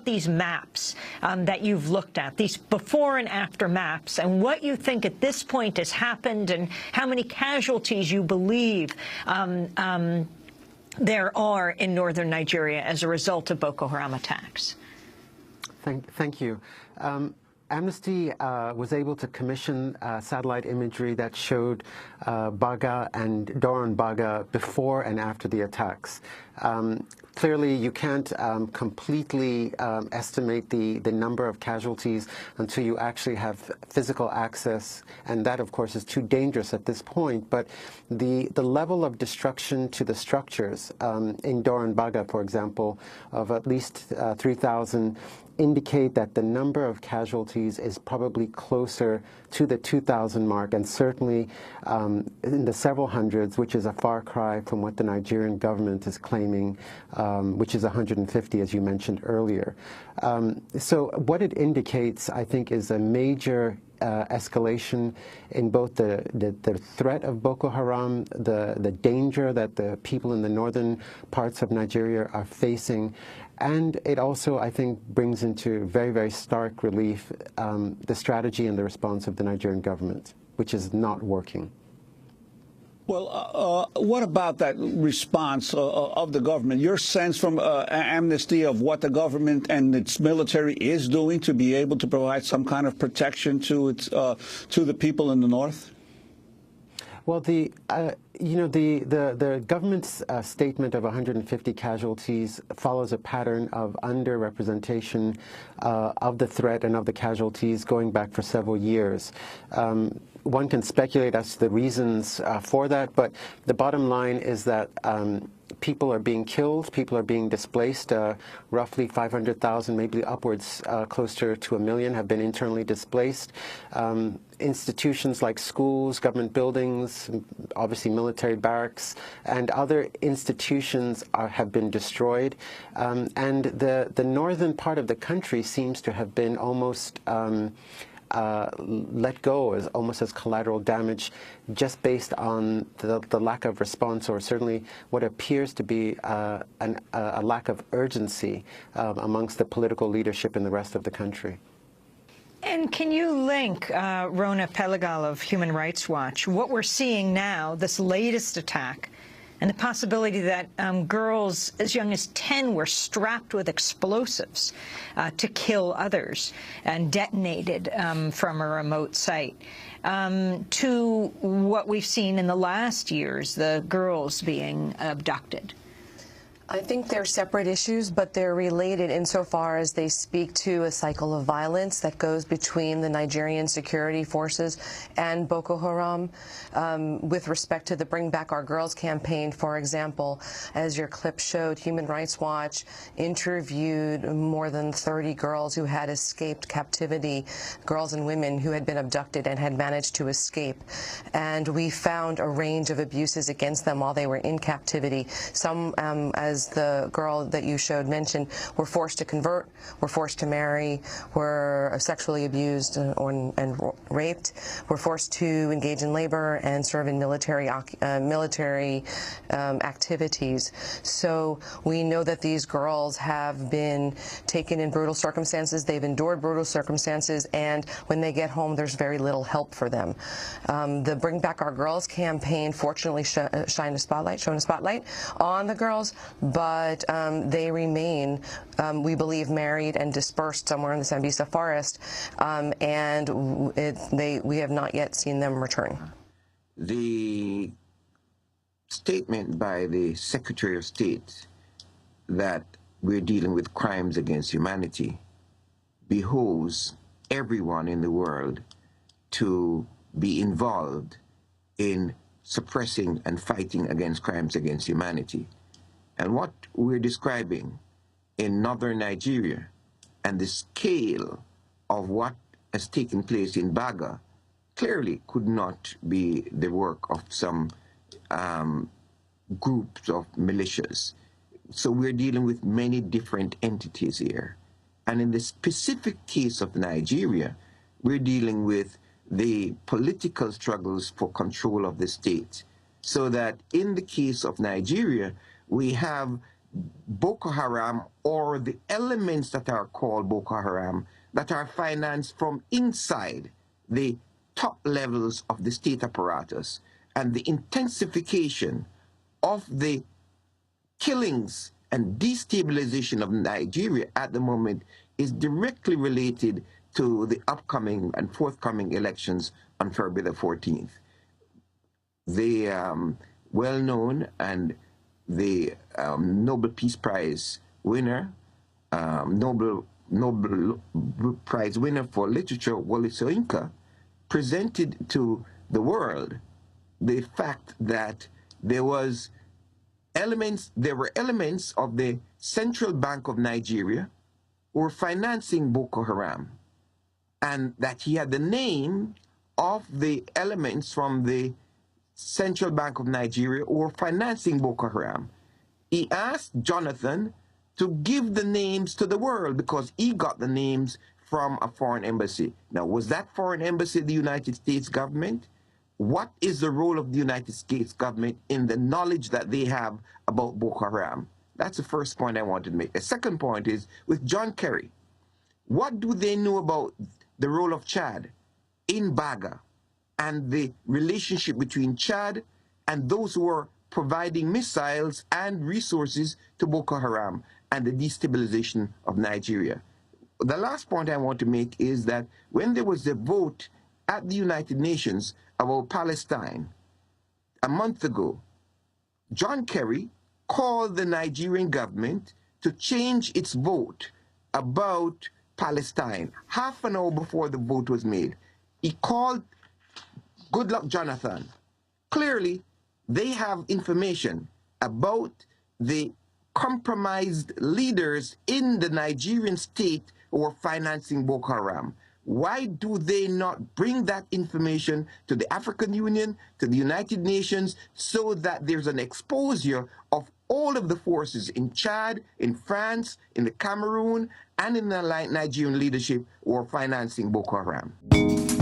these maps that you've looked at, these before and after maps, and what you think at this point has happened and how many casualties you believe there are in northern Nigeria as a result of Boko Haram attacks? Thank you. Amnesty was able to commission satellite imagery that showed Baga and Doron Baga before and after the attacks. Clearly, you can't completely estimate the number of casualties until you actually have physical access, and that, of course, is too dangerous at this point. But the level of destruction to the structures in Doron Baga, for example, of at least 3,000, indicate that the number of casualties is probably closer to the 2,000 mark, and certainly in the several hundreds, which is a far cry from what the Nigerian government is claiming, which is 150, as you mentioned earlier. So what it indicates, I think, is a major escalation in both the threat of Boko Haram, the danger that the people in the northern parts of Nigeria are facing, and it also, I think, brings into very, very stark relief the strategy and the response of the Nigerian government, which is not working. Well, what about that response of the government? Your sense from Amnesty of what the government and its military is doing to be able to provide some kind of protection to its to the people in the north? Well, the government's statement of 150 casualties follows a pattern of underrepresentation of the threat and of the casualties going back for several years. One can speculate as to the reasons for that, but the bottom line is that people are being killed, people are being displaced. Roughly 500,000, maybe upwards closer to 1 million, have been internally displaced. Institutions like schools, government buildings, obviously military barracks, and other institutions have been destroyed. And the northern part of the country seems to have been almost let go as almost as collateral damage, just based on the lack of response, or certainly what appears to be a lack of urgency amongst the political leadership in the rest of the country. And can you link, Rona Pelegal of Human Rights Watch, what we're seeing now, this latest attack, and the possibility that girls as young as 10 were strapped with explosives to kill others and detonated from a remote site, to what we've seen in the last years, the girls being abducted? I think they're separate issues, but they're related insofar as they speak to a cycle of violence that goes between the Nigerian security forces and Boko Haram. With respect to the Bring Back Our Girls campaign, for example, as your clip showed, Human Rights Watch interviewed more than 30 girls who had escaped captivity, girls and women who had been abducted and had managed to escape. And we found a range of abuses against them while they were in captivity. Some, as the girl that you showed mentioned, were forced to convert, were forced to marry, were sexually abused and raped, were forced to engage in labor and serve in military activities. So we know that these girls have been taken in brutal circumstances, they've endured brutal circumstances, and when they get home, there's very little help for them. The Bring Back Our Girls campaign fortunately shone a spotlight on the girls, but they remain, we believe, married and dispersed somewhere in the Sambisa forest, and we have not yet seen them return. The statement by the Secretary of State that we're dealing with crimes against humanity behoves everyone in the world to be involved in suppressing and fighting against crimes against humanity. And what we're describing in northern Nigeria and the scale of what has taken place in Baga clearly could not be the work of some groups of militias. So we're dealing with many different entities here. And in the specific case of Nigeria, we're dealing with the political struggles for control of the state. So that in the case of Nigeria, we have Boko Haram, or the elements that are called Boko Haram, that are financed from inside the top levels of the state apparatus, and the intensification of the killings and destabilization of Nigeria at the moment is directly related to the upcoming and forthcoming elections on February the 14th. The well-known and the Nobel Peace Prize winner, Nobel Prize winner for literature, Wole Soyinka, presented to the world the fact that there were elements of the Central Bank of Nigeria who were financing Boko Haram, and that he had the name of the elements from the Central Bank of Nigeria who were financing Boko Haram. He asked Jonathan to give the names to the world because he got the names from a foreign embassy. Now, was that foreign embassy the United States government? What is the role of the United States government in the knowledge that they have about Boko Haram? That's the first point I wanted to make. The second point is with John Kerry. What do they know about the role of Chad in Baga and the relationship between Chad and those who are providing missiles and resources to Boko Haram and the destabilization of Nigeria? The last point I want to make is that when there was a vote at the United Nations about Palestine a month ago, John Kerry called the Nigerian government to change its vote about Palestine. Half an hour before the vote was made, he called Goodluck Jonathan. Clearly, they have information about the compromised leaders in the Nigerian state who are financing Boko Haram. Why do they not bring that information to the African Union, to the United Nations, so that there's an exposure of all of the forces in Chad, in France, in the Cameroon, and in the Nigerian leadership who are financing Boko Haram?